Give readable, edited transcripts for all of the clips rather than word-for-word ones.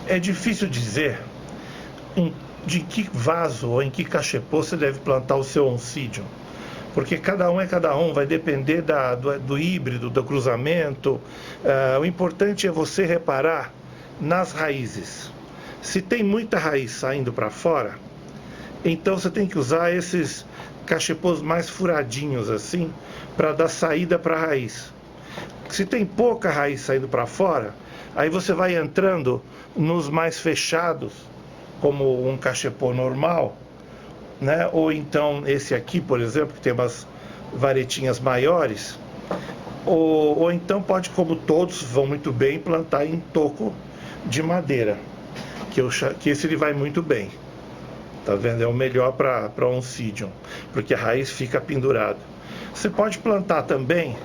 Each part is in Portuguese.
É difícil dizer de que vaso ou em que cachepô você deve plantar o seu oncidium, porque cada um é cada um, vai depender do híbrido, do cruzamento. O importante é você reparar nas raízes. Se tem muita raiz saindo para fora, então você tem que usar esses cachepôs mais furadinhos assim, para dar saída para a raiz. Se tem pouca raiz saindo para fora, aí você vai entrando nos mais fechados, como um cachepô normal, né? Ou então esse aqui, por exemplo, que tem umas varetinhas maiores, ou então pode, como todos vão muito bem, plantar em toco de madeira, que esse ele vai muito bem. Tá vendo? É o melhor para oncidium, porque a raiz fica pendurada. Você pode plantar também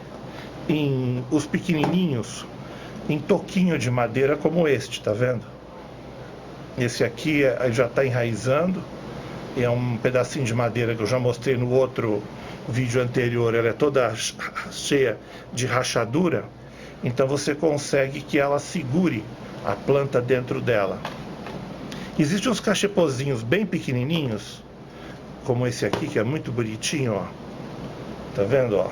os pequenininhos em toquinho de madeira como este, tá vendo? Esse aqui já está enraizando, é um pedacinho de madeira que eu já mostrei no outro vídeo anterior. Ela é toda cheia de rachadura, então você consegue que ela segure a planta dentro dela. Existem uns cachepozinhos bem pequenininhos, como esse aqui, que é muito bonitinho, ó. Tá vendo, ó?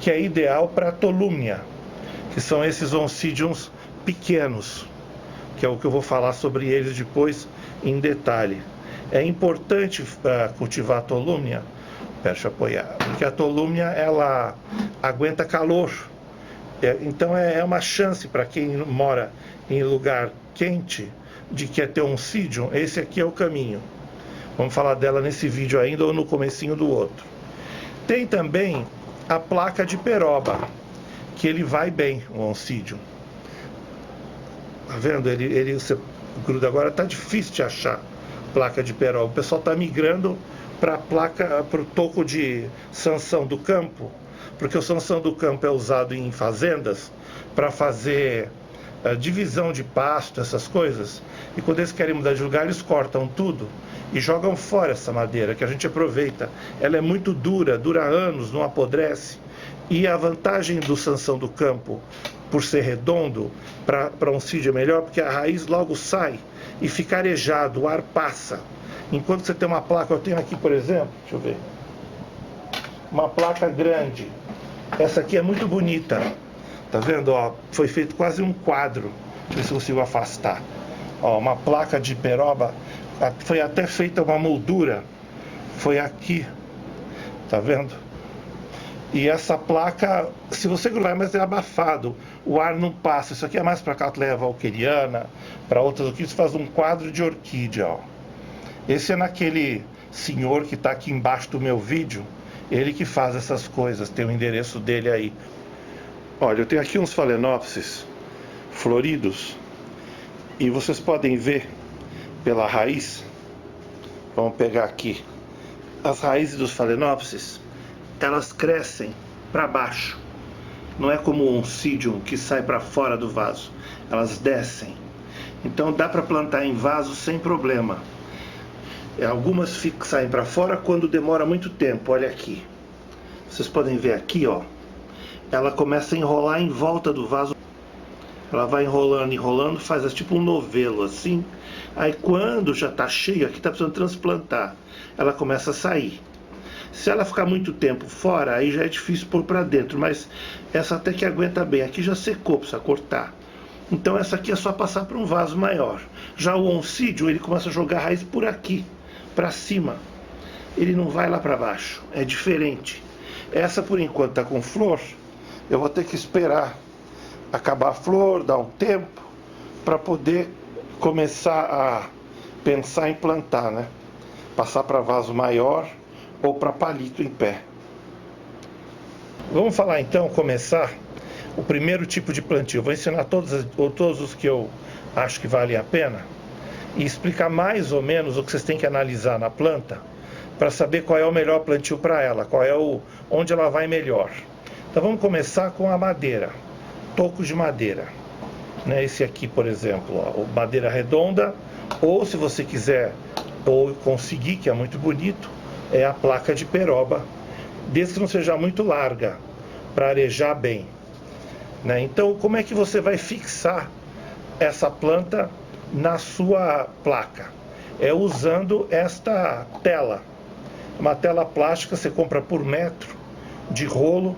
Que é ideal para tolumnia, que são esses oncidiums pequenos, que é o que eu vou falar sobre eles depois em detalhe. É importante cultivar a tolumnia, deixa eu apoiar, porque a tolumnia ela aguenta calor. Então é uma chance para quem mora em lugar quente de quer ter um oncidium. Esse aqui é o caminho. Vamos falar dela nesse vídeo ainda ou no comecinho do outro. Tem também a placa de peroba, que ele vai bem, o oncidium. Tá vendo? Você gruda agora, tá difícil de achar placa de peroba. O pessoal tá migrando para o toco de sanção do campo, porque o sanção do campo é usado em fazendas para fazer divisão de pasto, essas coisas, e quando eles querem mudar de lugar, eles cortam tudo e jogam fora essa madeira, que a gente aproveita. Ela é muito dura, dura anos, não apodrece, e a vantagem do sanção do campo, por ser redondo, para oncidium é melhor, porque a raiz logo sai e fica arejado, o ar passa. Enquanto você tem uma placa, eu tenho aqui, por exemplo, deixa eu ver, uma placa grande, essa aqui é muito bonita. Tá vendo? Ó, foi feito quase um quadro. Deixa eu ver se eu consigo afastar. Ó, uma placa de peroba. Foi até feita uma moldura. Foi aqui. Tá vendo? E essa placa, se você grudar, mas é abafado. O ar não passa. Isso aqui é mais para Cattleya walkeriana, para outras orquídeas. Faz um quadro de orquídea. Ó. Esse é naquele senhor que está aqui embaixo do meu vídeo. Ele que faz essas coisas. Tem o endereço dele aí. Olha, eu tenho aqui uns phalaenopsis floridos e vocês podem ver pela raiz. Vamos pegar aqui as raízes dos phalaenopsis, elas crescem para baixo, não é como o oncidium que sai para fora do vaso, elas descem. Então dá para plantar em vaso sem problema. Algumas saem para fora quando demora muito tempo. Olha aqui, vocês podem ver aqui, ó. Ela começa a enrolar em volta do vaso. Ela vai enrolando, enrolando, faz tipo um novelo assim. Aí quando já está cheio, aqui está precisando transplantar, ela começa a sair. Se ela ficar muito tempo fora, aí já é difícil pôr para dentro, mas essa até que aguenta bem. Aqui já secou, precisa cortar. Então essa aqui é só passar para um vaso maior. Já o oncidium, ele começa a jogar a raiz por aqui, para cima. Ele não vai lá para baixo, é diferente. Essa por enquanto está com flor. Eu vou ter que esperar acabar a flor, dar um tempo, para poder começar a pensar em plantar, né? Passar para vaso maior ou para palito em pé. Vamos falar então, começar o primeiro tipo de plantio. Vou ensinar todos os que eu acho que valem a pena e explicar mais ou menos o que vocês têm que analisar na planta para saber qual é o melhor plantio para ela, onde ela vai melhor. Então vamos começar com a madeira, tocos de madeira, né? Esse aqui, por exemplo, ó, madeira redonda, ou se você quiser ou conseguir, que é muito bonito, é a placa de peroba, desde que não seja muito larga, para arejar bem, né? Então como é que você vai fixar essa planta na sua placa. É usando esta tela. Uma tela plástica você compra por metro de rolo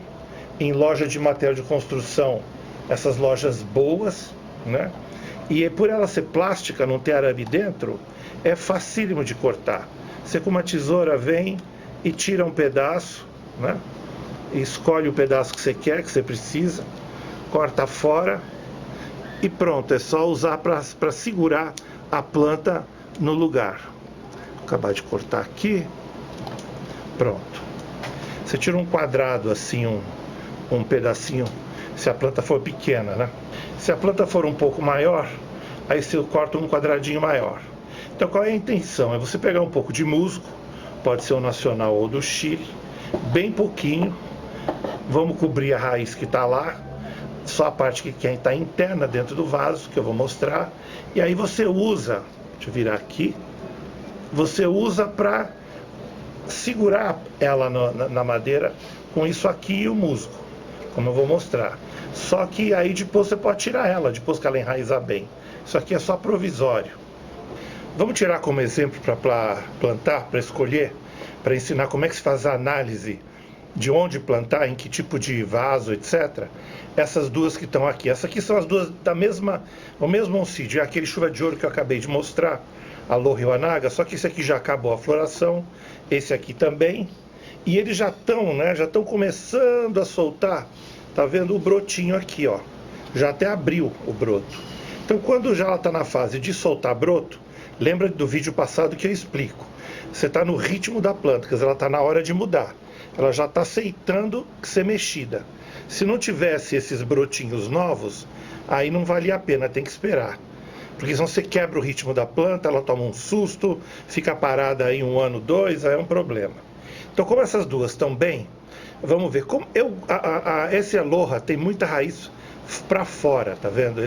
em loja de material de construção, essas lojas boas, né? E por ela ser plástica, não ter arame dentro, é facílimo de cortar. Você com uma tesoura vem e tira um pedaço, né? E escolhe o pedaço que você quer, que você precisa, corta fora e pronto, é só usar para segurar a planta no lugar. Vou acabar de cortar aqui. Pronto. Você tira um quadrado assim, um pedacinho, se a planta for pequena, né? Se a planta for um pouco maior, aí você corta um quadradinho maior. Então qual é a intenção? É você pegar um pouco de musgo, pode ser o nacional ou do Chile, bem pouquinho. Vamos cobrir a raiz que está lá, só a parte que está interna dentro do vaso, que eu vou mostrar. E aí você usa, deixa eu virar aqui, você usa para segurar ela na madeira com isso aqui e o musgo, como eu vou mostrar. Só que aí depois você pode tirar ela, depois que ela enraizar bem. Isso aqui é só provisório. Vamos tirar como exemplo para plantar, para escolher, para ensinar como é que se faz a análise de onde plantar, em que tipo de vaso, etc. Essas duas que estão aqui. Essas aqui são as duas o mesmo oncídio, é aquele chuva de ouro que eu acabei de mostrar, Aloha Iwanaga, só que esse aqui já acabou a floração, esse aqui também, e eles já estão, né, já estão começando a soltar, tá vendo o brotinho aqui, ó, já até abriu o broto. Então quando já ela está na fase de soltar broto, lembra do vídeo passado que eu explico, você está no ritmo da planta, quer dizer, ela está na hora de mudar, ela já está aceitando ser mexida. Se não tivesse esses brotinhos novos, aí não valia a pena, tem que esperar. Porque senão você quebra o ritmo da planta, ela toma um susto, fica parada aí 1 ano, 2, aí é um problema. Então, como essas duas estão bem, vamos ver. Como esse Aloha tem muita raiz para fora, tá vendo?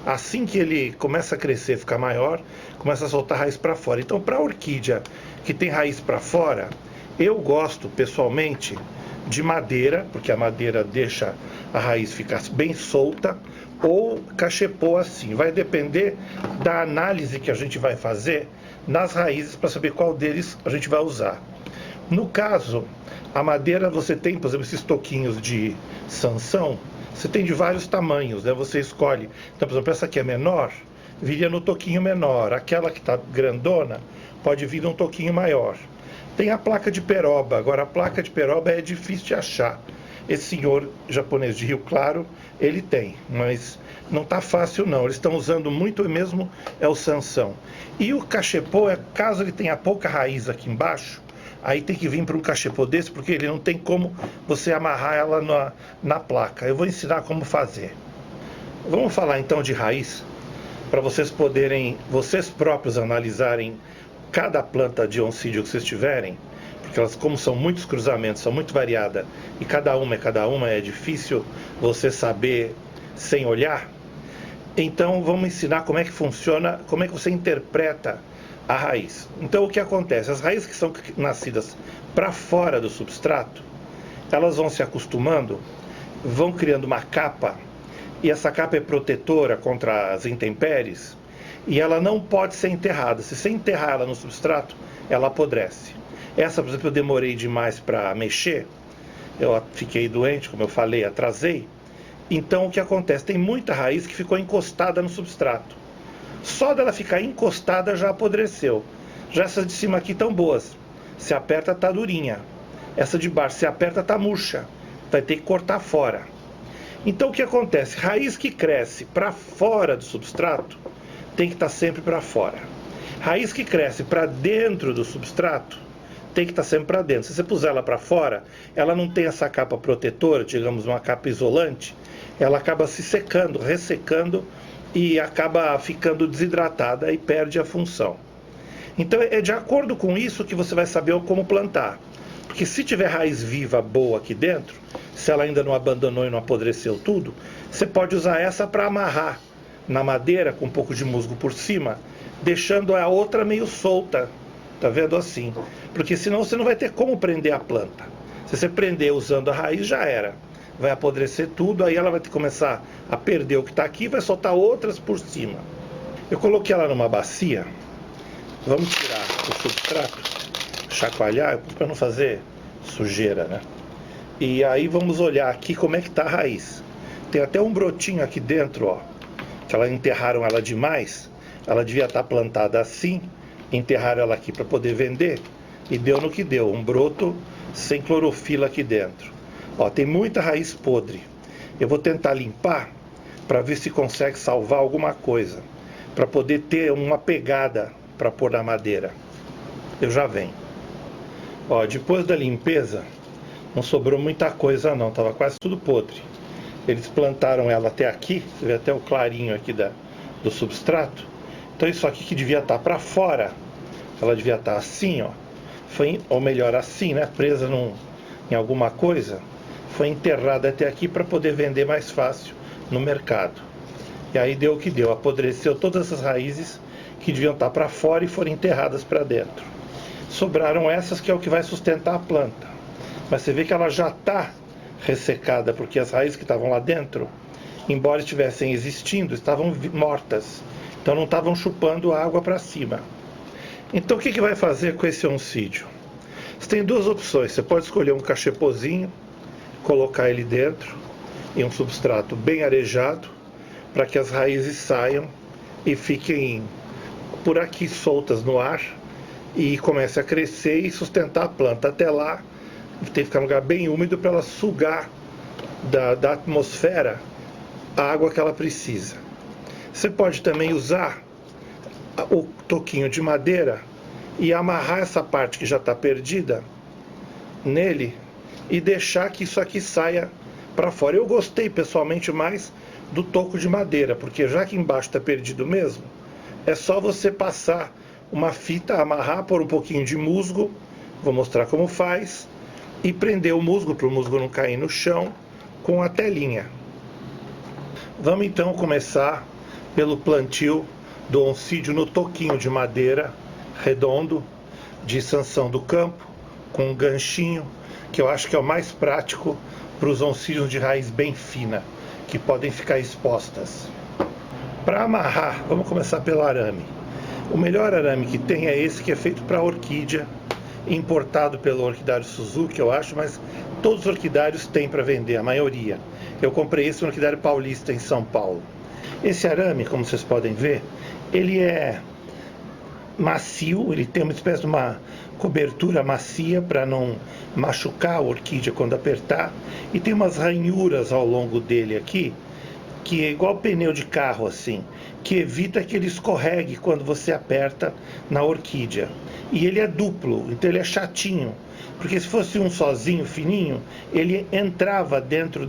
Assim que ele começa a crescer, ficar maior, começa a soltar raiz para fora. Então, para a orquídea que tem raiz para fora, eu gosto pessoalmente de madeira, porque a madeira deixa a raiz ficar bem solta, ou cachepô assim. Vai depender da análise que a gente vai fazer nas raízes para saber qual deles a gente vai usar. No caso, a madeira você tem, por exemplo, esses toquinhos de sanção, você tem de vários tamanhos, né? Você escolhe. Então, por exemplo, essa aqui é menor, viria no toquinho menor. Aquela que está grandona pode vir num toquinho maior. Tem a placa de peroba. Agora, a placa de peroba é difícil de achar. Esse senhor japonês de Rio Claro, ele tem, mas não está fácil não. Eles estão usando muito mesmo, é o Sansão. E o cachepô, caso ele tenha pouca raiz aqui embaixo, aí tem que vir para um cachepô desse, porque ele não tem como você amarrar ela na placa. Eu vou ensinar como fazer. Vamos falar então de raiz, para vocês poderem, vocês próprios analisarem cada planta de oncídio que vocês tiverem, porque elas, como são muitos cruzamentos, são muito variadas, e cada uma, é difícil você saber sem olhar. Então vamos ensinar como é que funciona, como é que você interpreta a raiz. Então o que acontece? As raízes que são nascidas para fora do substrato, elas vão se acostumando, vão criando uma capa, e essa capa é protetora contra as intempéries, e ela não pode ser enterrada. Se você enterrar ela no substrato, ela apodrece. Essa, por exemplo, eu demorei demais para mexer, eu fiquei doente, como eu falei, atrasei. Então o que acontece? Tem muita raiz que ficou encostada no substrato. Só dela ficar encostada já apodreceu. Já essas de cima aqui estão boas. Se aperta, tá durinha. Essa de baixo, se aperta, tá murcha. Vai ter que cortar fora. Então o que acontece? Raiz que cresce para fora do substrato tem que estar sempre para fora. Raiz que cresce para dentro do substrato tem que estar sempre para dentro. Se você puser ela para fora, ela não tem essa capa protetora, digamos uma capa isolante, ela acaba se secando, ressecando e acaba ficando desidratada e perde a função. Então é de acordo com isso que você vai saber como plantar. Porque se tiver raiz viva boa aqui dentro, se ela ainda não abandonou e não apodreceu tudo, você pode usar essa para amarrar na madeira com um pouco de musgo por cima, deixando a outra meio solta, tá vendo assim? Porque senão você não vai ter como prender a planta. Se você prender usando a raiz, já era. vai apodrecer tudo, aí ela vai começar a perder o que está aqui e vai soltar outras por cima. Eu coloquei ela numa bacia, vamos tirar o substrato, chacoalhar, para não fazer sujeira, né? E aí vamos olhar aqui como é que está a raiz. Tem até um brotinho aqui dentro, ó, que ela enterraram ela demais, ela devia estar plantada assim, enterraram ela aqui para poder vender, e deu no que deu, um broto sem clorofila aqui dentro. Ó, tem muita raiz podre. Eu vou tentar limpar para ver se consegue salvar alguma coisa, para poder ter uma pegada para pôr na madeira. Eu já venho. Ó, depois da limpeza, não sobrou muita coisa não, estava quase tudo podre. Eles plantaram ela até aqui, você vê até o clarinho aqui do substrato. Então isso aqui que devia estar para fora, ela devia estar assim, ó. Ou melhor assim, né, presa em alguma coisa, foi enterrada até aqui para poder vender mais fácil no mercado. E aí deu o que deu, apodreceu todas essas raízes que deviam estar para fora e foram enterradas para dentro. Sobraram essas que é o que vai sustentar a planta. Mas você vê que ela já está ressecada, porque as raízes que estavam lá dentro, embora estivessem existindo, estavam mortas. Então não estavam chupando água para cima. Então o que vai fazer com esse oncídio? Você tem duas opções. Você pode escolher um cachepozinho, colocar ele dentro, em um substrato bem arejado, para que as raízes saiam e fiquem por aqui soltas no ar e comece a crescer e sustentar a planta. Até lá, tem que ficar num lugar bem úmido para ela sugar da atmosfera a água que ela precisa. Você pode também usar o toquinho de madeira e amarrar essa parte que já está perdida nele e deixar que isso aqui saia para fora. Eu gostei pessoalmente mais do toco de madeira, porque já que embaixo está perdido mesmo, é só você passar uma fita, amarrar, pôr um pouquinho de musgo, vou mostrar como faz, e prender o musgo para o musgo não cair no chão com a telinha. Vamos então começar pelo plantio do oncídio no toquinho de madeira redondo de Sansão do Campo, com um ganchinho, que eu acho que é o mais prático para os oncídios de raiz bem fina, que podem ficar expostas. Para amarrar, vamos começar pelo arame. O melhor arame que tem é esse que é feito para orquídea, importado pelo Orquidário Suzuki, eu acho, mas todos os orquidários têm para vender, a maioria. Eu comprei esse no Orquidário Paulista, em São Paulo. Esse arame, como vocês podem ver, ele é macio, ele tem uma espécie de uma cobertura macia para não machucar a orquídea quando apertar, e tem umas ranhuras ao longo dele aqui, que é igual pneu de carro assim, que evita que ele escorregue quando você aperta na orquídea. E ele é duplo, então ele é chatinho, porque se fosse um sozinho, fininho, ele entrava dentro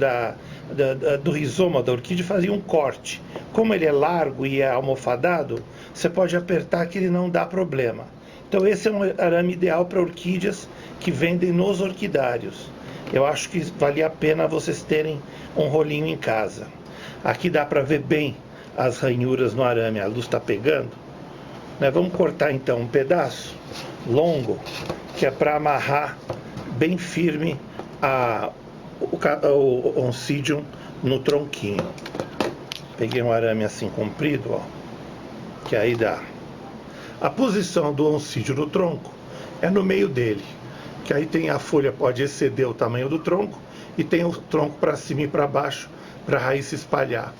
do rizoma da orquídea e fazia um corte. Como ele é largo e é almofadado, você pode apertar que ele não dá problema. Então esse é um arame ideal para orquídeas que vendem nos orquidários. Eu acho que valia a pena vocês terem um rolinho em casa. Aqui dá para ver bem as ranhuras no arame, a luz está pegando. Vamos cortar então um pedaço longo, que é para amarrar bem firme o oncidium no tronquinho. Peguei um arame assim comprido, ó, que aí dá. A posição do oncídio no tronco é no meio dele, que aí tem a folha, pode exceder o tamanho do tronco, e tem o tronco para cima e para baixo, para a raiz se espalhar.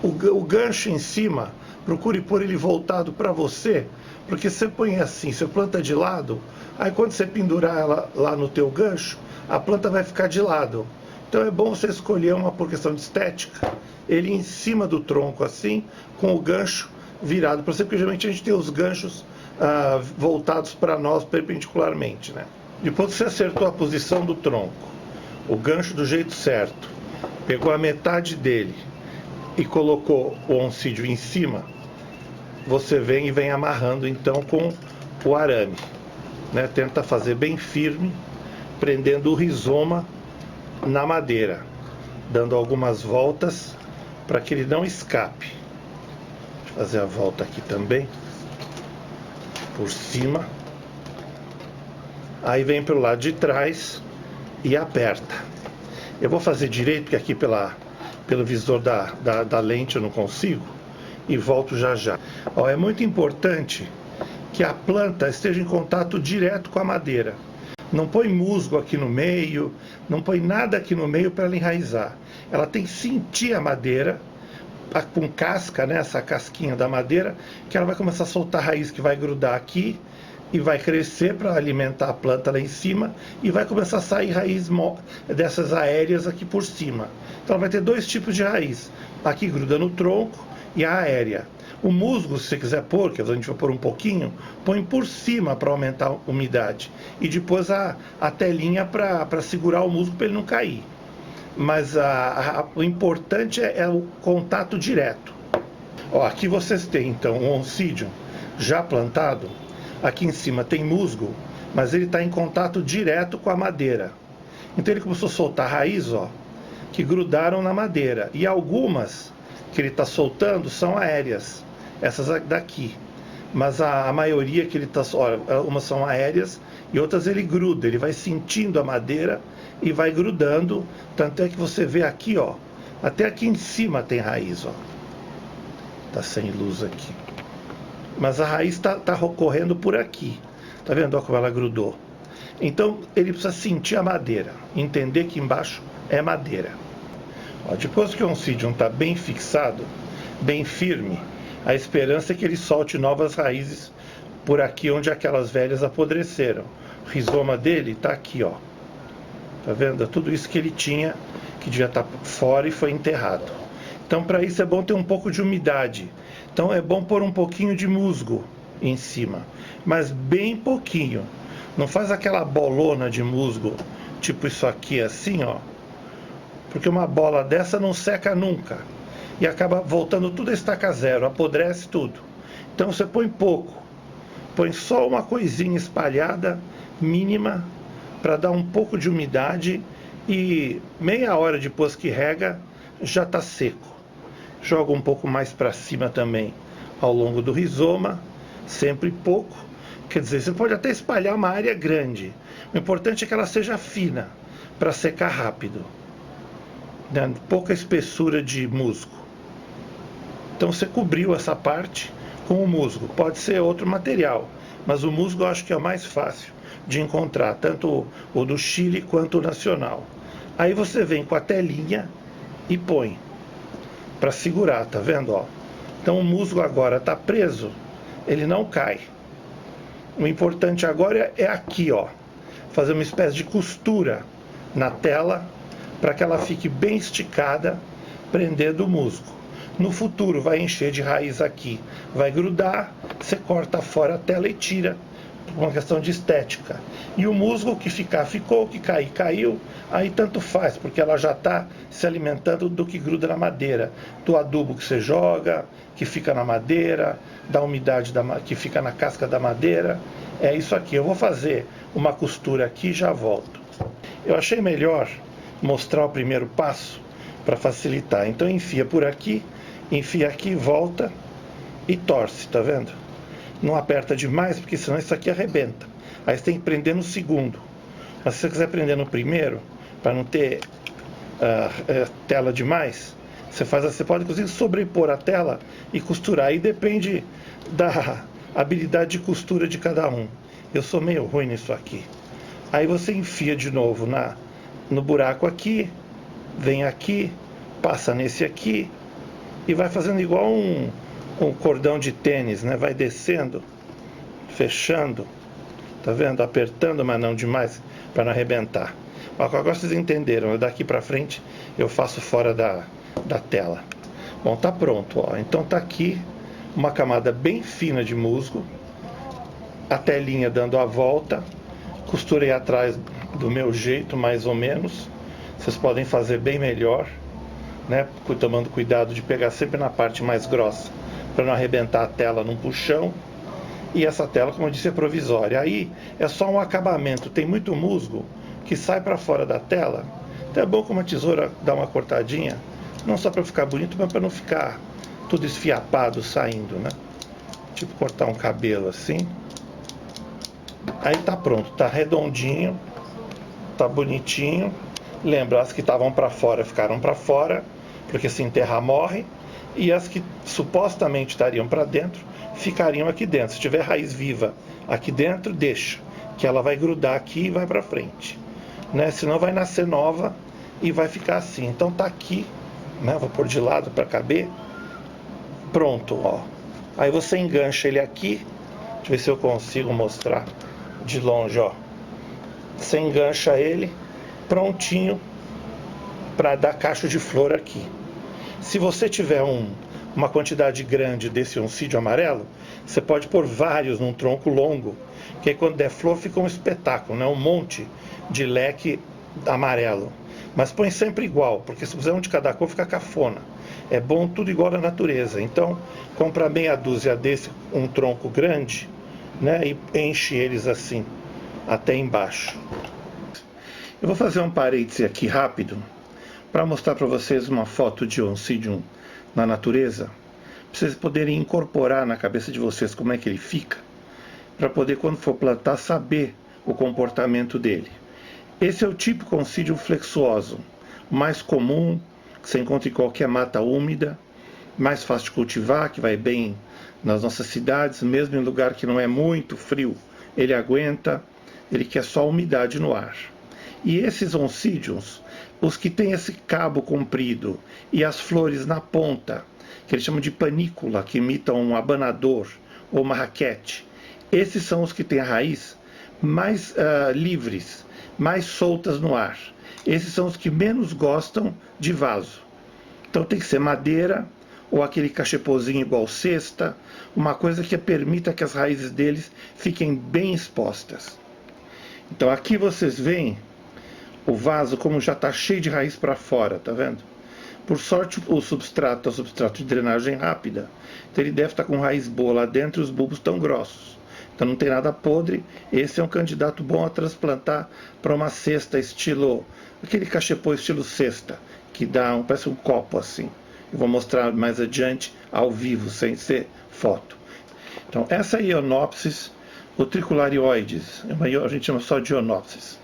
O gancho em cima, procure pôr ele voltado para você, porque você põe assim, você planta de lado, aí quando você pendurar ela lá no teu gancho, a planta vai ficar de lado. Então é bom você escolher uma, por questão de estética, ele em cima do tronco assim, com o gancho virado para você, porque geralmente a gente tem os ganchos voltados para nós perpendicularmente, né? Depois que você acertou a posição do tronco, o gancho do jeito certo, pegou a metade dele e colocou o oncídio em cima, você vem e vem amarrando então com o arame, né? Tenta fazer bem firme, prendendo o rizoma na madeira, dando algumas voltas para que ele não escape. Deixa eu fazer a volta aqui também, por cima. Aí vem pelo lado de trás e aperta. Eu vou fazer direito, porque aqui pelo visor da lente eu não consigo, e volto já já. Ó, é muito importante que a planta esteja em contato direto com a madeira. Não põe musgo aqui no meio, não põe nada aqui no meio para ela enraizar. Ela tem que sentir a madeira, com casca, né, essa casquinha da madeira, que ela vai começar a soltar raiz que vai grudar aqui e vai crescer para alimentar a planta lá em cima e vai começar a sair raiz dessas aéreas aqui por cima. Então ela vai ter dois tipos de raiz. Aqui gruda no tronco e a aérea. O musgo, se você quiser pôr, que a gente vai pôr um pouquinho, põe por cima para aumentar a umidade. E depois a telinha para segurar o musgo para ele não cair. Mas o importante é o contato direto. Ó, aqui vocês têm então um oncidium já plantado. Aqui em cima tem musgo, mas ele está em contato direto com a madeira. Então ele começou a soltar raiz, ó, que grudaram na madeira. E algumas que ele está soltando são aéreas, essas daqui. Mas a maioria que ele está, umas são aéreas e outras ele gruda. Ele vai sentindo a madeira e vai grudando. Tanto é que você vê aqui, ó, até aqui em cima tem raiz, ó. Tá sem luz aqui. Mas a raiz está correndo por aqui. Tá vendo, ó, como ela grudou? Então ele precisa sentir a madeira, entender que embaixo é madeira. Ó, depois que o oncidium está bem fixado, bem firme, a esperança é que ele solte novas raízes por aqui onde aquelas velhas apodreceram. O rizoma dele está aqui, ó. Tá vendo? Tudo isso que ele tinha, que devia estar fora e foi enterrado. Então para isso é bom ter um pouco de umidade. Então é bom pôr um pouquinho de musgo em cima, mas bem pouquinho. Não faz aquela bolona de musgo, tipo isso aqui assim, ó. Porque uma bola dessa não seca nunca. E acaba voltando tudo a estaca zero, apodrece tudo. Então você põe pouco. Põe só uma coisinha espalhada, mínima, para dar um pouco de umidade. E meia hora depois que rega, já está seco. Joga um pouco mais para cima também ao longo do rizoma, sempre pouco. Quer dizer, você pode até espalhar uma área grande. O importante é que ela seja fina, para secar rápido. Pouca espessura de musgo. Então você cobriu essa parte com o musgo. Pode ser outro material, mas o musgo eu acho que é o mais fácil de encontrar, tanto o do Chile quanto o nacional. Aí você vem com a telinha e põe para segurar, tá vendo? Ó? Então o musgo agora está preso, ele não cai. O importante agora é aqui, ó, fazer uma espécie de costura na tela para que ela fique bem esticada, prendendo o musgo. No futuro vai encher de raiz aqui, vai grudar, você corta fora a tela e tira, por uma questão de estética. E o musgo que ficar, ficou, que cair, caiu, aí tanto faz, porque ela já está se alimentando do que gruda na madeira, do adubo que você joga, que fica na madeira, da umidade que fica na casca da madeira. É isso aqui. Eu vou fazer uma costura aqui e já volto. Eu achei melhor mostrar o primeiro passo para facilitar. Então enfia por aqui, enfia aqui, volta e torce, tá vendo? Não aperta demais, porque senão isso aqui arrebenta. Aí você tem que prender no segundo. Mas se você quiser prender no primeiro, para não ter tela demais, você pode inclusive sobrepor a tela e costurar. Aí depende da habilidade de costura de cada um. Eu sou meio ruim nisso aqui. Aí você enfia de novo no buraco aqui, vem aqui, passa nesse aqui e vai fazendo igual um cordão de tênis, né? Vai descendo, fechando, tá vendo? Apertando, mas não demais, para não arrebentar. Agora vocês entenderam, daqui para frente eu faço fora da tela. Bom, tá pronto, ó. Então tá aqui uma camada bem fina de musgo, a telinha dando a volta, costurei atrás do meu jeito, mais ou menos. Vocês podem fazer bem melhor, né? Tomando cuidado de pegar sempre na parte mais grossa, para não arrebentar a tela num puxão. E essa tela, como eu disse, é provisória. Aí é só um acabamento. Tem muito musgo que sai para fora da tela. Então é bom com uma tesoura dar uma cortadinha, não só para ficar bonito, mas para não ficar tudo esfiapado saindo, né? Tipo cortar um cabelo assim. Aí tá pronto, tá redondinho, tá bonitinho. Lembra, as que estavam para fora ficaram para fora, porque se enterrar morre, e as que supostamente estariam para dentro ficariam aqui dentro. Se tiver raiz viva aqui dentro, deixa, que ela vai grudar aqui e vai para frente, né? Senão vai nascer nova e vai ficar assim. Então tá aqui, né? Vou pôr de lado para caber. Pronto, ó. Aí você engancha ele aqui. Deixa eu ver se eu consigo mostrar de longe, ó. Você engancha ele prontinho para dar cacho de flor aqui. Se você tiver uma quantidade grande desse oncídio amarelo, você pode pôr vários num tronco longo, que aí quando der flor fica um espetáculo, né? Um monte de leque amarelo. Mas põe sempre igual, porque se fizer um de cada cor fica cafona. É bom tudo igual na natureza. Então, compra meia dúzia desse, um tronco grande, né? E enche eles assim, até embaixo. Eu vou fazer um parêntese aqui rápido, para mostrar para vocês uma foto de oncidium na natureza, para vocês poderem incorporar na cabeça de vocês como é que ele fica, para poder, quando for plantar, saber o comportamento dele. Esse é o típico oncidium flexuoso, mais comum, que você encontra em qualquer mata úmida, mais fácil de cultivar, que vai bem nas nossas cidades, mesmo em lugar que não é muito frio, ele aguenta, ele quer só umidade no ar. E esses oncídiums, os que têm esse cabo comprido e as flores na ponta, que eles chamam de panícula, que imitam um abanador ou uma raquete, esses são os que têm a raiz mais livres, mais soltas no ar. Esses são os que menos gostam de vaso. Então tem que ser madeira ou aquele cachepozinho igual cesta, uma coisa que permita que as raízes deles fiquem bem expostas. Então aqui vocês veem o vaso como já está cheio de raiz para fora, tá vendo? Por sorte o substrato é um substrato de drenagem rápida, então ele deve estar com raiz boa lá dentro e os bulbos estão grossos. Então não tem nada podre, esse é um candidato bom a transplantar para uma cesta estilo, aquele cachepô estilo cesta, que dá parece um copo assim. Eu vou mostrar mais adiante ao vivo, sem ser foto. Então essa é a Ionopsis utricularioides, a gente chama só de Ionopsis.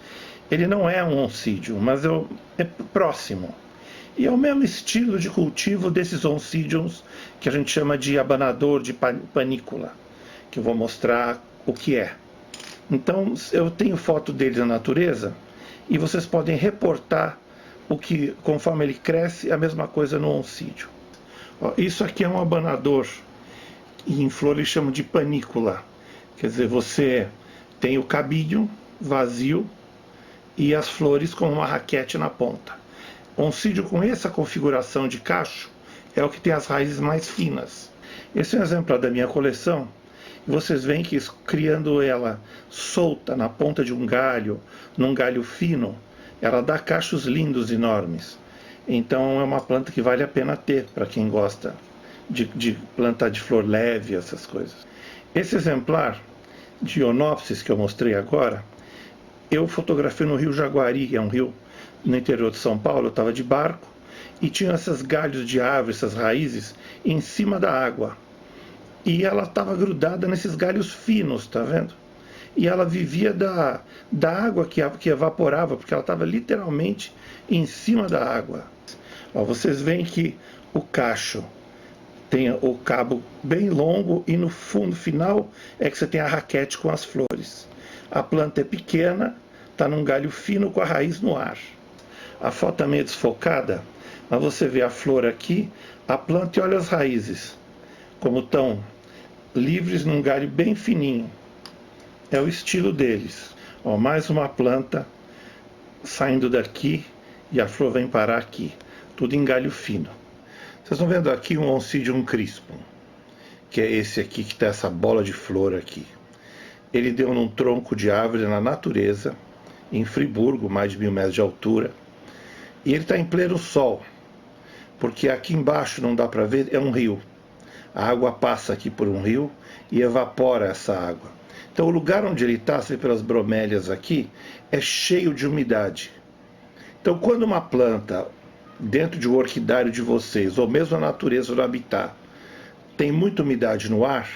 Ele não é um oncídio, mas é próximo. E é o mesmo estilo de cultivo desses oncídiums que a gente chama de abanador de panícula, que eu vou mostrar o que é. Então, eu tenho foto dele na natureza e vocês podem reportar o que, conforme ele cresce, é a mesma coisa no oncídio. Ó, isso aqui é um abanador, e em flor eles chamam de panícula. Quer dizer, você tem o cabinho vazio e as flores com uma raquete na ponta. Oncídio com essa configuração de cacho é o que tem as raízes mais finas. Esse é um exemplar da minha coleção. Vocês veem que criando ela solta na ponta de um galho, num galho fino, ela dá cachos lindos, enormes. Então é uma planta que vale a pena ter para quem gosta de planta de flor leve, essas coisas. Esse exemplar de Ionopsis que eu mostrei agora, eu fotografei no Rio Jaguari, que é um rio no interior de São Paulo. Eu estava de barco e tinha esses galhos de árvore, essas raízes, em cima da água. E ela estava grudada nesses galhos finos, tá vendo? E ela vivia da água que evaporava, porque ela estava literalmente em cima da água. Ó, vocês veem que o cacho tem o cabo bem longo e no fundo final é que você tem a raquete com as flores. A planta é pequena, está num galho fino com a raiz no ar. A foto é meio desfocada, mas você vê a flor aqui, a planta e olha as raízes, como estão livres num galho bem fininho. É o estilo deles. Ó, mais uma planta saindo daqui e a flor vem parar aqui, tudo em galho fino. Vocês estão vendo aqui um Oncidium crispum, que é esse aqui que está essa bola de flor aqui. Ele deu num tronco de árvore na natureza, em Friburgo, mais de 1000 metros de altura. E ele está em pleno sol, porque aqui embaixo, não dá para ver, é um rio. A água passa aqui por um rio e evapora essa água. Então o lugar onde ele está, se vê pelas bromélias aqui, é cheio de umidade. Então quando uma planta, dentro de um orquidário de vocês, ou mesmo a natureza do habitat, tem muita umidade no ar,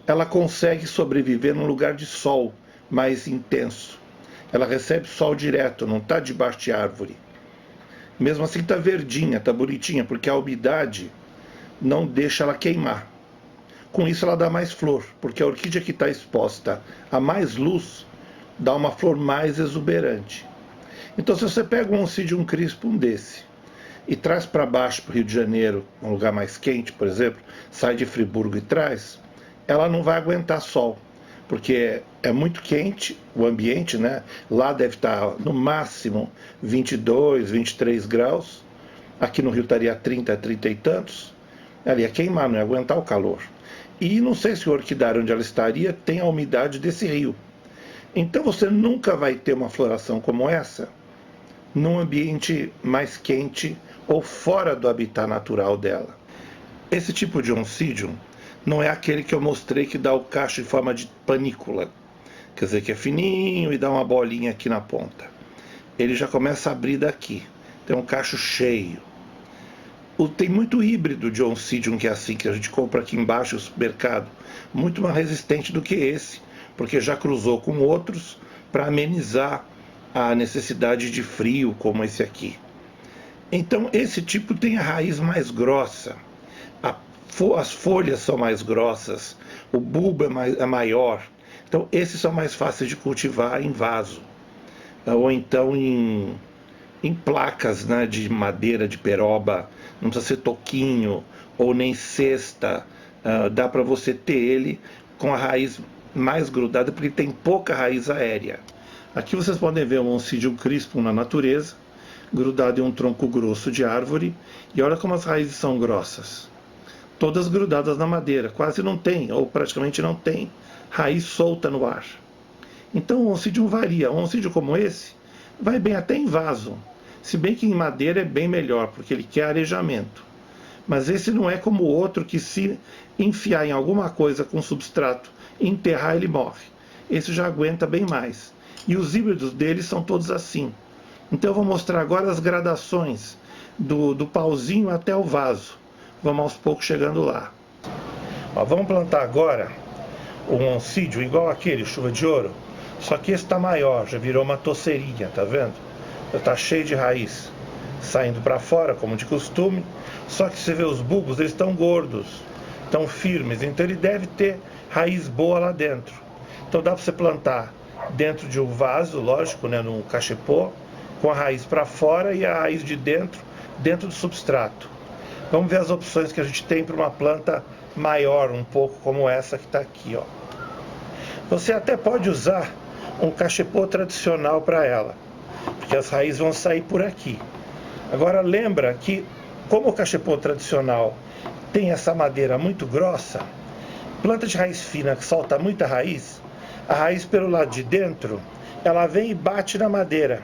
ela consegue sobreviver num lugar de sol mais intenso. ela recebe sol direto, não está debaixo de árvore. Mesmo assim está verdinha, está bonitinha, porque a umidade não deixa ela queimar. Com isso ela dá mais flor, porque a orquídea que está exposta a mais luz dá uma flor mais exuberante. Então, se você pega um Oncidium crispum desse e traz para baixo, para o Rio de Janeiro, um lugar mais quente, por exemplo, sai de Friburgo e traz, ela não vai aguentar sol, porque é muito quente o ambiente, né? Lá deve estar no máximo 22, 23 graus, aqui no Rio estaria 30, 30 e tantos, ela ia queimar, não ia aguentar o calor. E não sei se o orquidário onde ela estaria tem a umidade desse rio. Então você nunca vai ter uma floração como essa num ambiente mais quente ou fora do habitat natural dela. Esse tipo de Oncidium não é aquele que eu mostrei que dá o cacho em forma de panícula, quer dizer que é fininho e dá uma bolinha aqui na ponta. Ele já começa a abrir daqui, tem um cacho cheio. Tem muito híbrido de Oncidium que é assim, que a gente compra aqui embaixo no supermercado, muito mais resistente do que esse, porque já cruzou com outros para amenizar a necessidade de frio, como esse aqui. Então esse tipo tem a raiz mais grossa, as folhas são mais grossas, o bulbo é maior. Então esses são mais fáceis de cultivar em vaso, ou então em placas, né, de madeira, de peroba, não precisa ser toquinho, ou nem cesta, dá para você ter ele com a raiz mais grudada, porque tem pouca raiz aérea. Aqui vocês podem ver um Oncidium crispum na natureza, grudado em um tronco grosso de árvore, e olha como as raízes são grossas. Todas grudadas na madeira, quase não tem, ou praticamente não tem, raiz solta no ar. Então o Oncidium varia. Um Oncidium como esse vai bem até em vaso, se bem que em madeira é bem melhor, porque ele quer arejamento. Mas esse não é como o outro que, se enfiar em alguma coisa com substrato e enterrar, ele morre. Esse já aguenta bem mais. E os híbridos deles são todos assim. Então eu vou mostrar agora as gradações do pauzinho até o vaso. Vamos aos poucos chegando lá. Ó, vamos plantar agora um Oncidium igual aquele, chuva de ouro. Só que esse está maior, já virou uma toceirinha, tá vendo? Está cheio de raiz saindo para fora, como de costume. Só que você vê os bulbos, eles estão gordos, estão firmes. Então ele deve ter raiz boa lá dentro. Então dá para você plantar dentro de um vaso, lógico, né, num cachepô, com a raiz para fora e a raiz de dentro do substrato. Vamos ver as opções que a gente tem para uma planta maior, um pouco como essa que está aqui, ó. Você até pode usar um cachepô tradicional para ela, porque as raízes vão sair por aqui. Agora lembra que, como o cachepô tradicional tem essa madeira muito grossa, planta de raiz fina que solta muita raiz, a raiz pelo lado de dentro, ela vem e bate na madeira.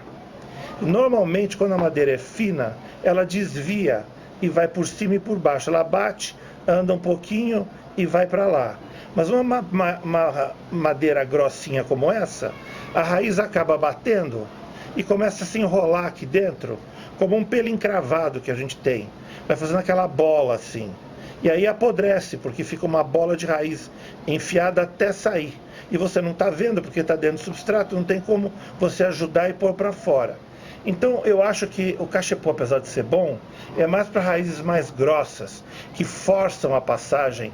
Normalmente, quando a madeira é fina, ela desvia e vai por cima e por baixo. Ela bate, anda um pouquinho e vai para lá. Mas uma madeira grossinha como essa, a raiz acaba batendo e começa a se enrolar aqui dentro, como um pelo encravado que a gente tem. Vai fazendo aquela bola assim. E aí apodrece, porque fica uma bola de raiz enfiada até sair. E você não está vendo, porque está dentro do substrato, não tem como você ajudar e pôr para fora. Então eu acho que o cachepô, apesar de ser bom, é mais para raízes mais grossas, que forçam a passagem,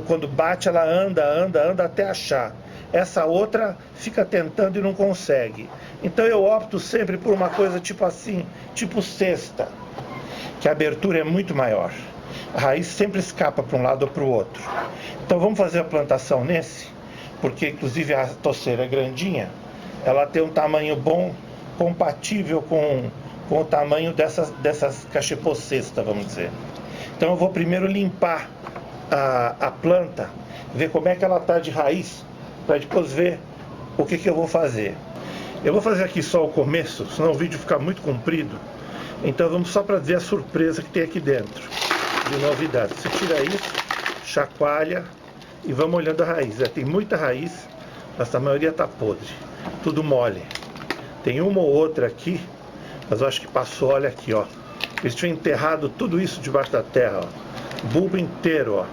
quando bate ela anda até achar. Essa outra fica tentando e não consegue. Então eu opto sempre por uma coisa tipo assim, tipo cesta, que a abertura é muito maior. A raiz sempre escapa para um lado ou para o outro. Então vamos fazer a plantação nesse, porque inclusive a toceira é grandinha, ela tem um tamanho bom, compatível com o tamanho dessas cachepô-cesta, vamos dizer. Então eu vou primeiro limpar a planta, ver como é que ela está de raiz, para depois ver o que eu vou fazer. Eu vou fazer aqui só o começo, senão o vídeo fica muito comprido. Então vamos só para ver a surpresa que tem aqui dentro, de novidade. Você tira isso, chacoalha e vamos olhando a raiz. Tem muita raiz, mas a maioria está podre, tudo mole. Tem uma ou outra aqui, mas eu acho que passou, olha aqui, ó. Eles tinham enterrado tudo isso debaixo da terra, ó. Bulbo inteiro, ó.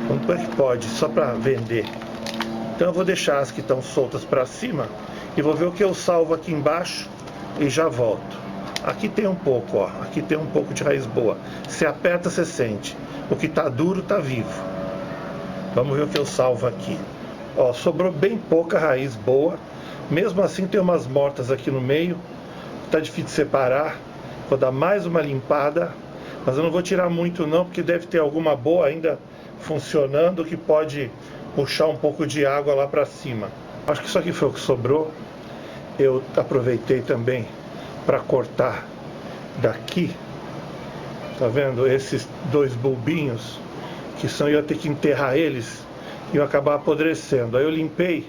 Como é que pode? Só para vender. Então eu vou deixar as que estão soltas para cima e vou ver o que eu salvo aqui embaixo e já volto. Aqui tem um pouco, ó, aqui tem um pouco de raiz boa. Se aperta, você sente. O que está duro está vivo. Vamos ver o que eu salvo aqui. Ó, sobrou bem pouca raiz boa. Mesmo assim tem umas mortas aqui no meio. Tá difícil de separar. Vou dar mais uma limpada. Mas eu não vou tirar muito não, porque deve ter alguma boa ainda funcionando que pode puxar um pouco de água lá para cima. Acho que isso aqui foi o que sobrou. Eu aproveitei também para cortar daqui. Tá vendo? Esses dois bulbinhos, que são, eu ia ter que enterrar eles e eu acabar apodrecendo. Aí eu limpei.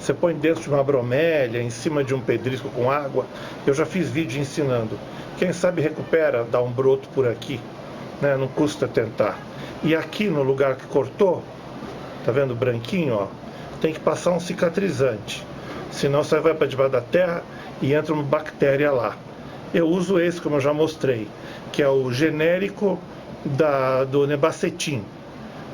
Você põe dentro de uma bromélia, em cima de um pedrisco com água. Eu já fiz vídeo ensinando. Quem sabe recupera, dá um broto por aqui, né? Não custa tentar. E aqui no lugar que cortou, tá vendo branquinho, ó? Tem que passar um cicatrizante. Senão você vai para debaixo da terra e entra uma bactéria lá. Eu uso esse, como eu já mostrei, que é o genérico do Nebacetim.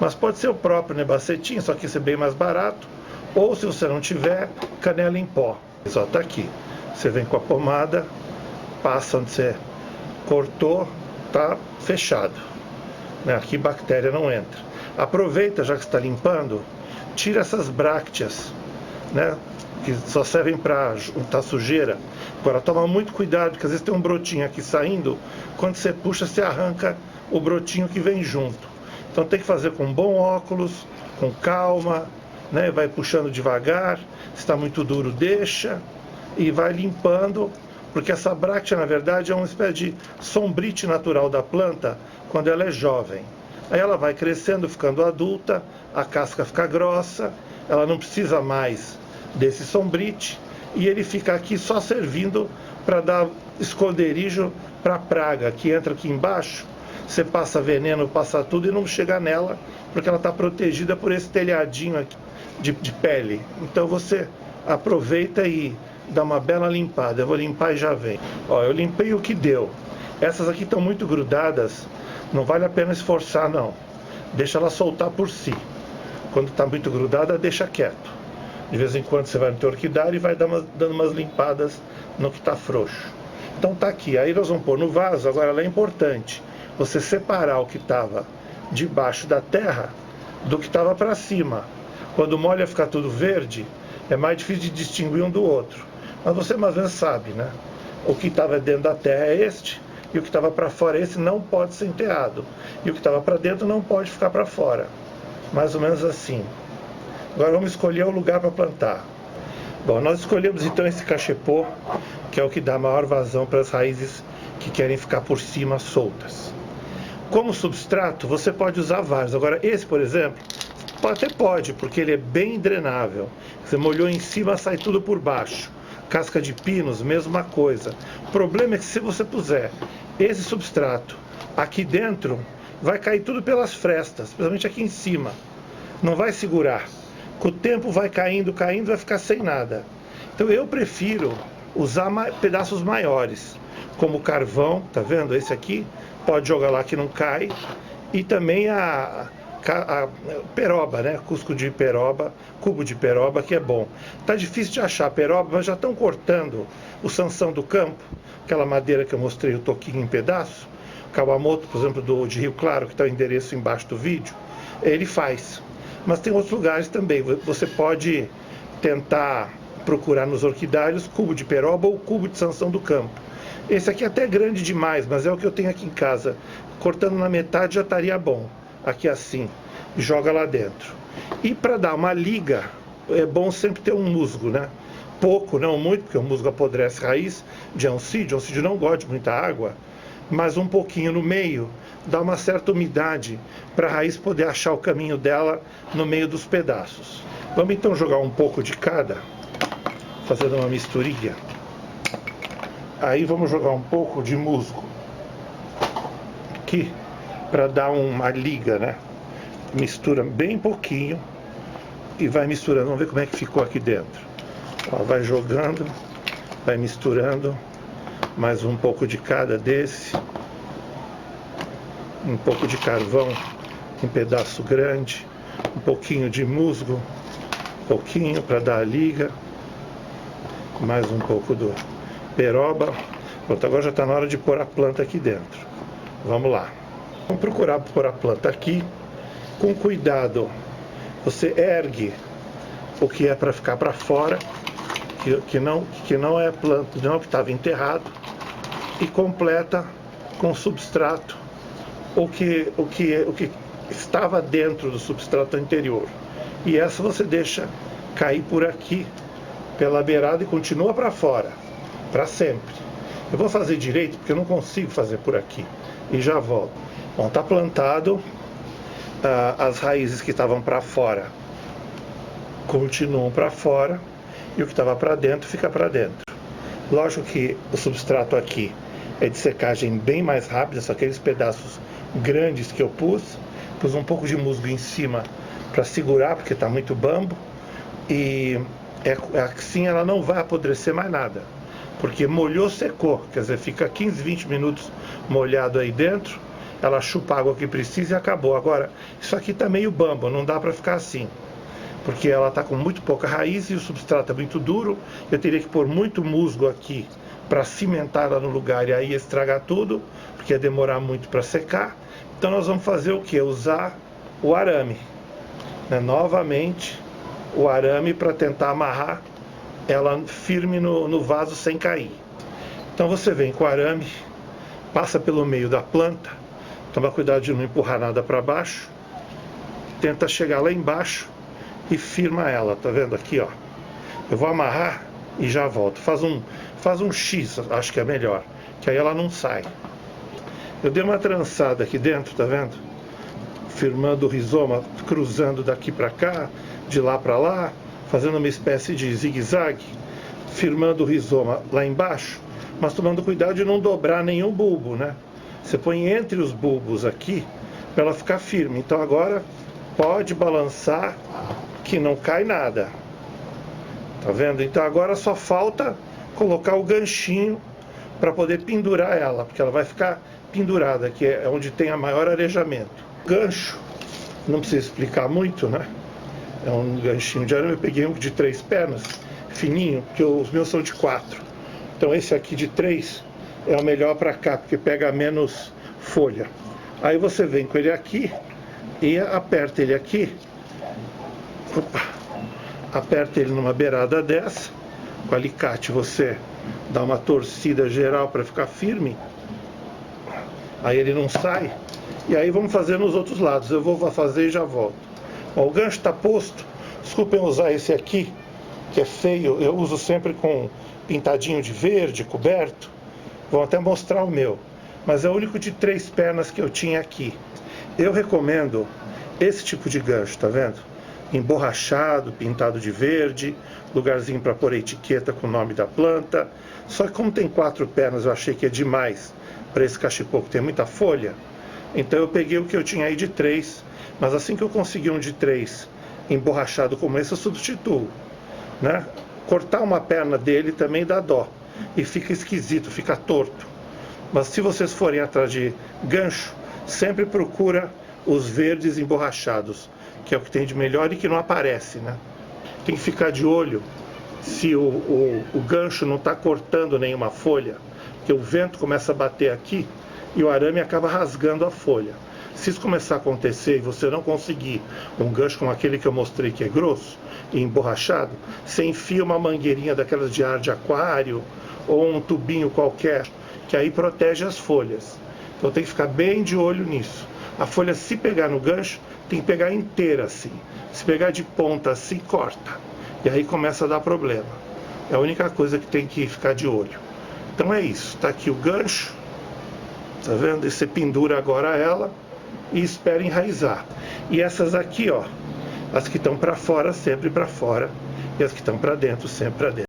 Mas pode ser o próprio Nebacetim, só que esse é bem mais barato. Ou, se você não tiver, canela em pó. Só tá aqui. Você vem com a pomada, passa onde você cortou, tá fechado. Né? Aqui bactéria não entra. Aproveita, já que está limpando, tira essas brácteas, né? Que só servem para juntar sujeira. Agora toma muito cuidado, porque às vezes tem um brotinho aqui saindo. Quando você puxa, você arranca o brotinho que vem junto. Então tem que fazer com bom óculos, com calma, né? Vai puxando devagar. Se está muito duro, deixa e vai limpando, porque essa bráctea na verdade é uma espécie de sombrite natural da planta quando ela é jovem. Aí ela vai crescendo, ficando adulta, a casca fica grossa, ela não precisa mais desse sombrite e ele fica aqui só servindo para dar esconderijo para a praga que entra aqui embaixo. Você passa veneno, passa tudo e não chega nela, porque ela está protegida por esse telhadinho aqui de pele. Então você aproveita e dá uma bela limpada. Eu vou limpar e já vem. Ó, eu limpei o que deu. Essas aqui estão muito grudadas, não vale a pena esforçar não. Deixa ela soltar por si. Quando está muito grudada, deixa quieto. De vez em quando você vai no teu orquidário e vai dando umas limpadas no que está frouxo. Então tá aqui. Aí nós vamos pôr no vaso. Agora ela é importante você separar o que estava debaixo da terra do que estava para cima. Quando molha ficar tudo verde, é mais difícil de distinguir um do outro. Mas você mais ou menos sabe, né? O que estava dentro da terra é este, e o que estava para fora esse não pode ser enterrado. E o que estava para dentro não pode ficar para fora. Mais ou menos assim. Agora vamos escolher o lugar para plantar. Bom, nós escolhemos então esse cachepô, que é o que dá maior vazão para as raízes que querem ficar por cima soltas. Como substrato, você pode usar vários. Agora, esse, por exemplo, até pode, porque ele é bem drenável. Você molhou em cima, sai tudo por baixo. Casca de pinos, mesma coisa. O problema é que se você puser esse substrato aqui dentro, vai cair tudo pelas frestas, principalmente aqui em cima. Não vai segurar. Com o tempo vai caindo, vai ficar sem nada. Então eu prefiro usar pedaços maiores, como carvão, tá vendo? Esse aqui, pode jogar lá que não cai. E também a peroba, né? Cusco de peroba, cubo de peroba, que é bom. Tá difícil de achar peroba, mas já estão cortando o Sansão do Campo, aquela madeira que eu mostrei o toquinho em pedaço. Kawamoto, por exemplo, de Rio Claro, que está o endereço embaixo do vídeo, ele faz. Mas tem outros lugares também. Você pode tentar procurar nos orquidários cubo de peroba ou cubo de Sansão do Campo. Esse aqui é até grande demais, mas é o que eu tenho aqui em casa. Cortando na metade já estaria bom. Aqui assim, joga lá dentro. E para dar uma liga, é bom sempre ter um musgo, né? Pouco, não muito, porque o musgo apodrece raiz de oncídio. Oncídio não gosta de muita água, mas um pouquinho no meio, dá uma certa umidade para a raiz poder achar o caminho dela no meio dos pedaços. Vamos então jogar um pouco de cada, fazendo uma misturinha. Aí vamos jogar um pouco de musgo aqui, para dar uma liga, né? Mistura bem pouquinho e vai misturando. Vamos ver como é que ficou aqui dentro. Ó, vai jogando, vai misturando. Mais um pouco de cada desse. Um pouco de carvão em pedaço grande. Um pouquinho de musgo. pouquinho para dar a liga, mais um pouco do peroba. Pronto, agora já está na hora de pôr a planta aqui dentro. Vamos lá. Vamos procurar pôr a planta aqui com cuidado. Você ergue o que é para ficar para fora, que não é planta, não, que estava enterrado, e completa com substrato o que estava dentro do substrato anterior. E essa você deixa cair por aqui pela beirada e continua para fora, para sempre. Eu vou fazer direito porque eu não consigo fazer por aqui e já volto. Bom, está plantado, as raízes que estavam para fora continuam para fora e o que estava para dentro fica para dentro. Lógico que o substrato aqui é de secagem bem mais rápida, são aqueles pedaços grandes que eu pus um pouco de musgo em cima para segurar, porque está muito bambo, e assim ela não vai apodrecer mais nada, porque molhou, secou, quer dizer, fica 15, 20 minutos molhado aí dentro, ela chupa a água que precisa e acabou. Agora, isso aqui está meio bambo, não dá para ficar assim, porque ela está com muito pouca raiz e o substrato é muito duro, eu teria que pôr muito musgo aqui para cimentar ela no lugar e aí estragar tudo, porque ia demorar muito para secar. Então nós vamos fazer o que? Usar o arame, né? Novamente o arame para tentar amarrar ela firme no vaso sem cair. Então você vem com o arame, passa pelo meio da planta, toma cuidado de não empurrar nada para baixo, tenta chegar lá embaixo e firma ela, tá vendo aqui, ó? Eu vou amarrar e já volto. Faz um X, acho que é melhor, que aí ela não sai. Eu dei uma trançada aqui dentro, tá vendo? Firmando o rizoma, cruzando daqui para cá, de lá para lá, fazendo uma espécie de zigue-zague, firmando o rizoma lá embaixo, mas tomando cuidado de não dobrar nenhum bulbo, né? Você põe entre os bulbos aqui para ela ficar firme. Então agora pode balançar que não cai nada. Tá vendo? Então agora só falta colocar o ganchinho para poder pendurar ela, porque ela vai ficar pendurada, que é onde tem a maior arejamento. Gancho, não precisa explicar muito, né? É um ganchinho de arame. Eu peguei um de 3 pernas, fininho, porque os meus são de 4. Então esse aqui de 3 é o melhor para cá, porque pega menos folha. Aí você vem com ele aqui e aperta ele aqui. Opa! Aperta ele numa beirada dessa. Com o alicate você dá uma torcida geral para ficar firme. Aí ele não sai. E aí vamos fazer nos outros lados. Eu vou fazer e já volto. Bom, o gancho está posto. Desculpem usar esse aqui, que é feio. Eu uso sempre com pintadinho de verde, coberto. Vou até mostrar o meu. Mas é o único de 3 pernas que eu tinha aqui. Eu recomendo esse tipo de gancho, tá vendo? Emborrachado, pintado de verde, lugarzinho para pôr a etiqueta com o nome da planta. Só que como tem 4 pernas, eu achei que é demais para esse cachepô, que tem muita folha. Então eu peguei o que eu tinha aí de 3, mas assim que eu conseguir um de 3 emborrachado como esse, eu substituo, né? Cortar uma perna dele também dá dó e fica esquisito, fica torto. Mas se vocês forem atrás de gancho, sempre procura os verdes emborrachados, que é o que tem de melhor e que não aparece, né? Tem que ficar de olho se o gancho não está cortando nenhuma folha, porque o vento começa a bater aqui e o arame acaba rasgando a folha. Se isso começar a acontecer e você não conseguir um gancho como aquele que eu mostrei, que é grosso e emborrachado, você enfia uma mangueirinha daquelas de ar de aquário ou um tubinho qualquer, que aí protege as folhas. Então tem que ficar bem de olho nisso. A folha, se pegar no gancho, tem que pegar inteira assim. Se pegar de ponta assim, corta. E aí começa a dar problema. É a única coisa que tem que ficar de olho. Então é isso. Está aqui o gancho. Tá vendo? E você pendura agora ela e espera enraizar. E essas aqui, ó, as que estão para fora, sempre para fora. E as que estão para dentro, sempre para dentro.